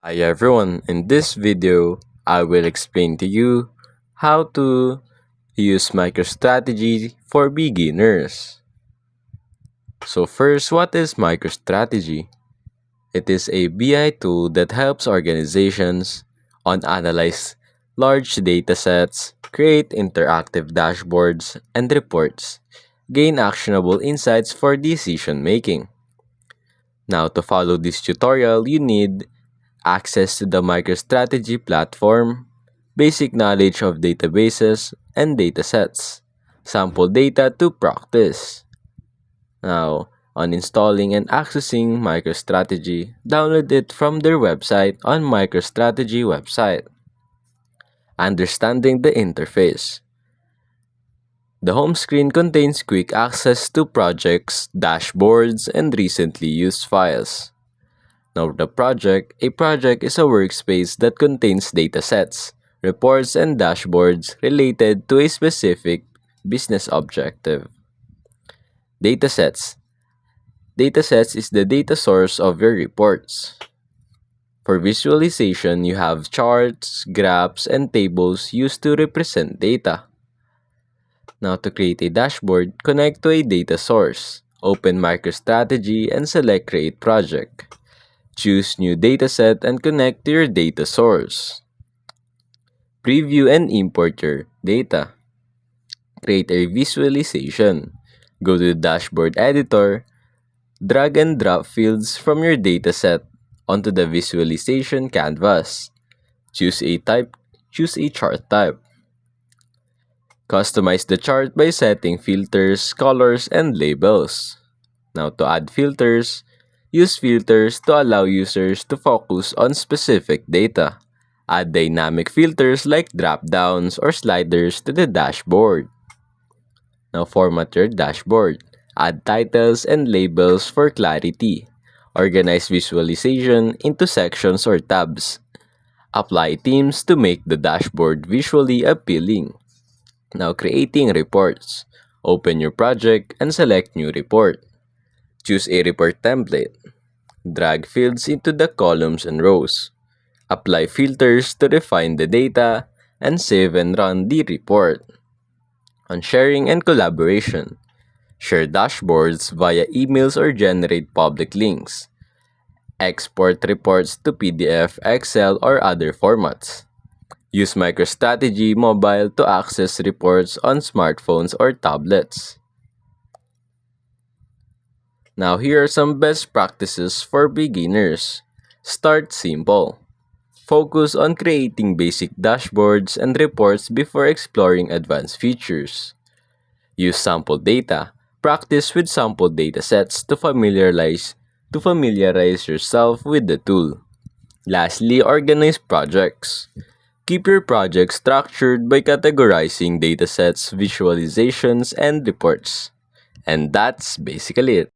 Hi everyone, in this video, I will explain to you how to use MicroStrategy for beginners. So first, what is MicroStrategy? It is a BI tool that helps organizations on analyze large data sets, create interactive dashboards and reports, gain actionable insights for decision making. Now to follow this tutorial, you need access to the MicroStrategy platform, basic knowledge of databases and datasets, sample data to practice. Now, on installing and accessing MicroStrategy, download it from their website on MicroStrategy website. Understanding the interface. The home screen contains quick access to projects, dashboards, and recently used files. Now, a project is a workspace that contains datasets, reports, and dashboards related to a specific business objective. Datasets. Datasets is the data source of your reports. For visualization, you have charts, graphs, and tables used to represent data. Now, to create a dashboard, connect to a data source. Open MicroStrategy and select Create Project. Choose New Dataset and connect to your data source. Preview and import your data. Create a visualization. Go to the dashboard editor. Drag and drop fields from your dataset onto the visualization canvas. Choose a chart type. Customize the chart by setting filters, colors, and labels. Now to add filters, use filters to allow users to focus on specific data. Add dynamic filters like drop-downs or sliders to the dashboard. Now format your dashboard. Add titles and labels for clarity. Organize visualization into sections or tabs. Apply themes to make the dashboard visually appealing. Now creating reports. Open your project and select New Report. Choose a report template. Drag fields into the columns and rows. Apply filters to refine the data, and save and run the report. On sharing and collaboration, share dashboards via emails or generate public links. Export reports to PDF, Excel, or other formats. Use MicroStrategy Mobile to access reports on smartphones or tablets. Now here are some best practices for beginners. Start simple. Focus on creating basic dashboards and reports before exploring advanced features. Use sample data. Practice with sample datasets to familiarize yourself with the tool. Lastly, organize projects. Keep your project structured by categorizing datasets, visualizations, and reports. And that's basically it.